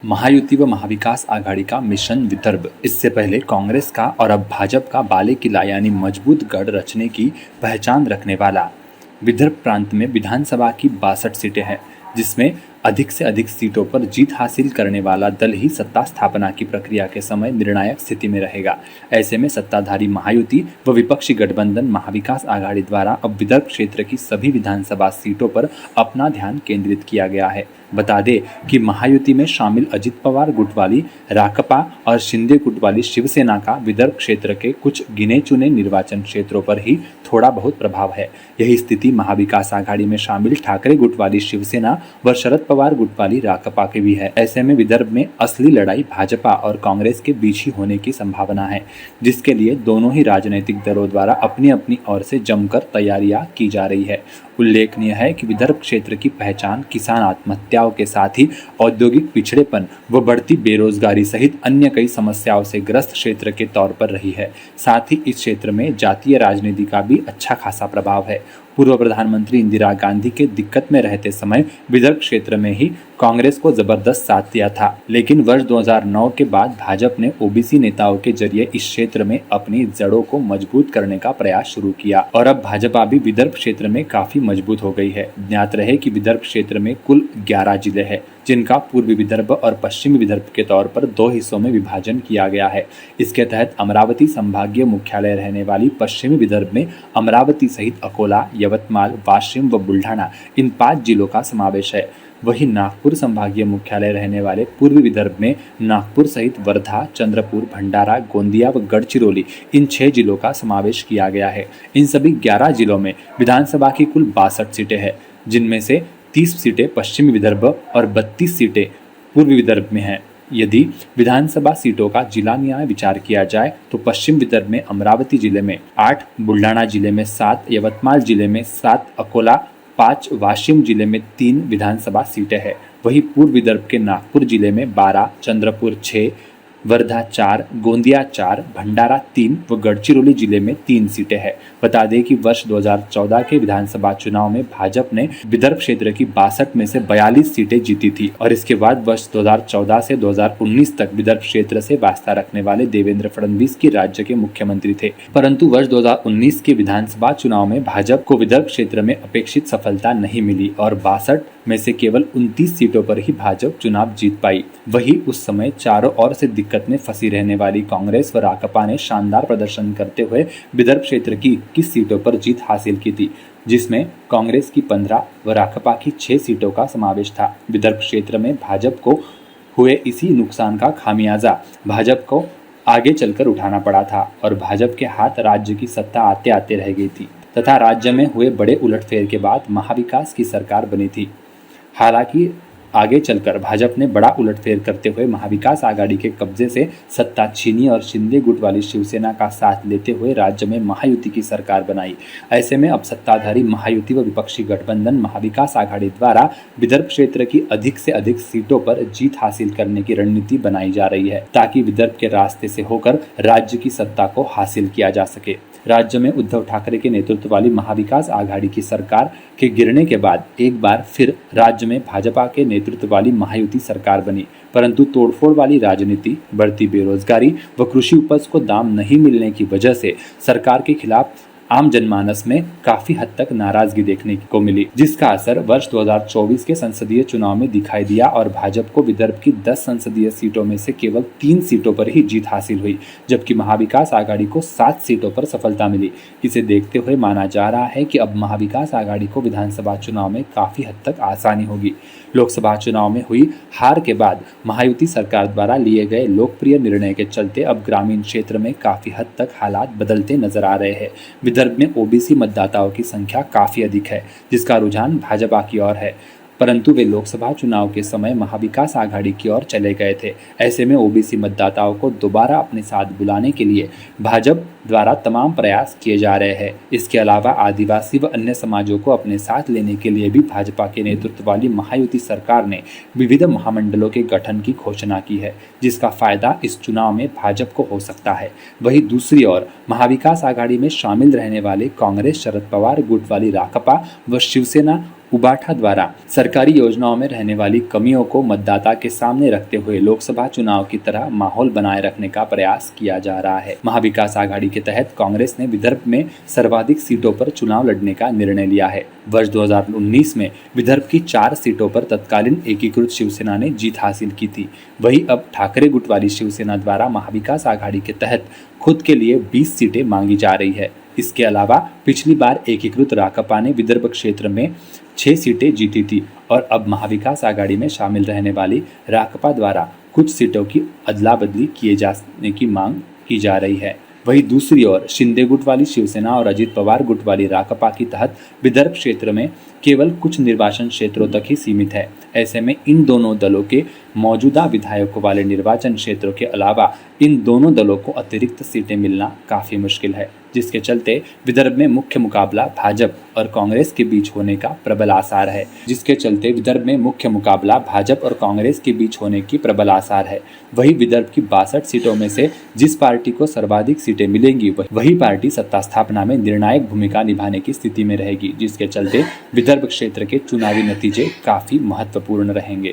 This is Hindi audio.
महायुति व महाविकास आघाड़ी का मिशन विदर्भ। इससे पहले कांग्रेस का और अब भाजपा का बाले किला यानी मजबूत गढ़ रचने की पहचान रखने वाला विदर्भ प्रांत में विधानसभा की 62 सीटें हैं, जिसमें अधिक से अधिक सीटों पर जीत हासिल करने वाला दल ही सत्ता स्थापना की प्रक्रिया के समय निर्णायक स्थिति में रहेगा। ऐसे में सत्ताधारी महायुति व विपक्षी गठबंधन महाविकास आघाड़ी द्वारा अब विदर्भ क्षेत्र की सभी विधानसभा सीटों पर अपना ध्यान केंद्रित किया गया है। बता दें कि महायुति में शामिल अजित पवार गुट वाली राकपा और शिंदे गुट वाली शिवसेना का विदर्भ क्षेत्र के कुछ गिने चुने निर्वाचन क्षेत्रों पर ही थोड़ा बहुत प्रभाव है। यही स्थिति महाविकास आघाड़ी में शामिल ठाकरे गुट वाली शिवसेना व शरद पवार गुट वाली राकपा की भी है। ऐसे में विदर्भ में असली लड़ाई भाजपा और कांग्रेस के बीच ही होने की संभावना है, जिसके लिए दोनों ही राजनीतिक दलों द्वारा अपनी अपनी ओर से जमकर तैयारियां की जा रही है। उल्लेखनीय है कि विदर्भ क्षेत्र की पहचान किसान आत्महत्याओं के साथ ही औद्योगिक पिछड़ेपन व बढ़ती बेरोजगारी सहित अन्य कई समस्याओं से ग्रस्त क्षेत्र के तौर पर रही है। साथ ही इस क्षेत्र में जातीय राजनीति का भी अच्छा खासा प्रभाव है। पूर्व प्रधानमंत्री इंदिरा गांधी के दिक्कत में रहते समय विदर्भ क्षेत्र में ही कांग्रेस को जबरदस्त साथ दिया था, लेकिन वर्ष 2009 के बाद भाजपा ने ओबीसी नेताओं के जरिए इस क्षेत्र में अपनी जड़ों को मजबूत करने का प्रयास शुरू किया और अब भाजपा भी विदर्भ क्षेत्र में काफी मजबूत हो गई है। ज्ञात रहे कि विदर्भ क्षेत्र में कुल 11 जिले हैं, जिनका पूर्वी विदर्भ और पश्चिमी विदर्भ के तौर पर 2 हिस्सों में विभाजन किया गया है। इसके तहत अमरावती संभागीय मुख्यालय रहने वाली पश्चिमी विदर्भ में अमरावती सहित अकोला, यवतमाल, वाशिम व बुल्ढाना इन 5 जिलों का समावेश है। वहीं नागपुर संभागीय मुख्यालय रहने वाले पूर्वी विदर्भ में नागपुर सहित वर्धा, चंद्रपुर, भंडारा, गोंदिया व गढ़चिरौली इन 6 जिलों का समावेश किया गया है। इन सभी 11 जिलों में विधानसभा की कुल 62 सीटें हैं, जिनमें से 30 सीटें पश्चिमी विदर्भ और 32 सीटें पूर्वी विदर्भ में हैं। यदि विधानसभा सीटों का जिला न्याय विचार किया जाए तो पश्चिम विदर्भ में अमरावती जिले में 8, बुल्ढाना जिले में 7, यवतमाल जिले में 7, अकोला 5, वाशिम जिले में 3 विधानसभा सीटें हैं। वहीं पूर्व विदर्भ के नागपुर जिले में 12, चंद्रपुर 6, वर्धा 4, गोंदिया 4, भंडारा 3 व गढ़चिरौली जिले में 3 सीटें हैं। बता दें कि वर्ष 2014 के विधानसभा चुनाव में भाजपा ने विदर्भ क्षेत्र की 62 में से 42 सीटें जीती थी और इसके बाद वर्ष 2014 से 2019 तक विदर्भ क्षेत्र से वास्ता रखने वाले देवेंद्र फडणवीस की राज्य के मुख्यमंत्री थे। परंतु वर्ष 2019 के विधानसभा चुनाव में भाजपा को विदर्भ क्षेत्र में अपेक्षित सफलता नहीं मिली और 62 में से केवल 29 सीटों पर ही भाजपा चुनाव जीत पाई। वही उस समय चारों ओर से दिक्कत में फंसी रहने वाली कांग्रेस व राकपा ने शानदार प्रदर्शन करते हुए विदर्भ क्षेत्र की 21 सीटों पर जीत हासिल की थी, जिसमें कांग्रेस की 15 व राकपा की 6 सीटों का समावेश था। विदर्भ क्षेत्र में भाजपा को हुए इसी नुकसान का खामियाजा भाजपा को आगे चलकर उठाना पड़ा था और भाजपा के हाथ राज्य की सत्ता आते आते रह गई थी तथा राज्य में हुए बड़े उलटफेर के बाद महाविकास की सरकार बनी थी। हालांकि आगे चलकर भाजपा ने बड़ा उलटफेर करते हुए महाविकास आघाड़ी के कब्जे से सत्ता छीनी और शिंदे गुट वाली शिवसेना का साथ लेते हुए राज्य में महायुति की सरकार बनाई। ऐसे में अब सत्ताधारी महायुति व विपक्षी गठबंधन महाविकास आघाड़ी द्वारा विदर्भ क्षेत्र की अधिक से अधिक सीटों पर जीत हासिल करने की रणनीति बनाई जा रही है, ताकि विदर्भ के रास्ते से होकर राज्य की सत्ता को हासिल किया जा सके। राज्य में उद्धव ठाकरे के नेतृत्व वाली महाविकास आघाड़ी की सरकार के गिरने के बाद एक बार फिर राज्य में भाजपा के नेतृत्व वाली महायुति सरकार बनी, परंतु तोड़फोड़ वाली राजनीति, बढ़ती बेरोजगारी व कृषि उपज को दाम नहीं मिलने की वजह से सरकार के खिलाफ आम जनमानस में काफी हद तक नाराजगी देखने को मिली, जिसका असर वर्ष 2024 के संसदीय चुनाव में दिखाई दिया और भाजपा को विदर्भ की 10 संसदीय सीटों में से केवल 3 सीटों पर ही जीत हासिल हुई, जबकि महाविकास आघाड़ी को 7 सीटों पर सफलता मिली। इसे देखते हुए माना जा रहा है कि अब महाविकास आघाड़ी को विधानसभा चुनाव में काफी हद तक आसानी होगी। लोकसभा चुनाव में हुई हार के बाद महायुति सरकार द्वारा लिए गए लोकप्रिय निर्णय के चलते अब ग्रामीण क्षेत्र में काफी हद तक हालात बदलते नजर आ रहे हैं। विदर्भ में ओबीसी मतदाताओं की संख्या काफी अधिक है, जिसका रुझान भाजपा की ओर है, परंतु वे लोकसभा चुनाव के समय महाविकास आघाड़ी की ओर चले गए थे। ऐसे में ओबीसी मतदाताओं को दोबारा अपने साथ बुलाने के लिए भाजपा द्वारा तमाम प्रयास किए जा रहे हैं। इसके अलावा आदिवासी व अन्य समाजों को अपने साथ लेने के लिए भी भाजपा के नेतृत्व वाली महायुति सरकार ने विविध महामंडलों के गठन की घोषणा की है, जिसका फायदा इस चुनाव में भाजपा को हो सकता है। वहीं दूसरी ओर महाविकास आघाड़ी में शामिल रहने वाले कांग्रेस, शरद पवार गुट वाली राकपा व शिवसेना उबाठा द्वारा सरकारी योजनाओं में रहने वाली कमियों को मतदाता के सामने रखते हुए लोकसभा चुनाव की तरह माहौल बनाए रखने का प्रयास किया जा रहा है। महाविकास आघाड़ी के तहत कांग्रेस ने विदर्भ में सर्वाधिक सीटों पर चुनाव लड़ने का निर्णय लिया है। वर्ष 2019 में विदर्भ की 4 सीटों पर तत्कालीन एकीकृत शिवसेना ने जीत हासिल की थी। वहीं अब ठाकरे गुट वाली शिवसेना द्वारा महाविकास आघाड़ी के तहत खुद के लिए 20 सीटें मांगी जा रही है। इसके अलावा पिछली बार एकीकृत राकापा ने विदर्भ क्षेत्र में 6 सीटें जीती थी और अब महाविकास आघाड़ी में शामिल रहने वाली राकापा द्वारा कुछ सीटों की अदला बदली किए जाने की मांग की जा रही है। वहीं दूसरी ओर शिंदे गुट वाली शिवसेना और अजित पवार गुट वाली राकापा की तहत विदर्भ क्षेत्र में केवल कुछ निर्वाचन क्षेत्रों तक ही सीमित है। ऐसे में इन दोनों दलों के मौजूदा विधायकों वाले निर्वाचन क्षेत्रों के अलावा इन दोनों दलों को अतिरिक्त सीटें मिलना काफी मुश्किल है, जिसके चलते विदर्भ में मुख्य मुकाबला भाजपा और कांग्रेस के बीच होने का प्रबल आसार है। वही विदर्भ की 62 सीटों में से जिस पार्टी को सर्वाधिक सीटें मिलेंगी वही पार्टी सत्ता स्थापना में निर्णायक भूमिका निभाने की स्थिति में रहेगी, जिसके चलते विदर्भ क्षेत्र के चुनावी नतीजे काफी महत्वपूर्ण रहेंगे।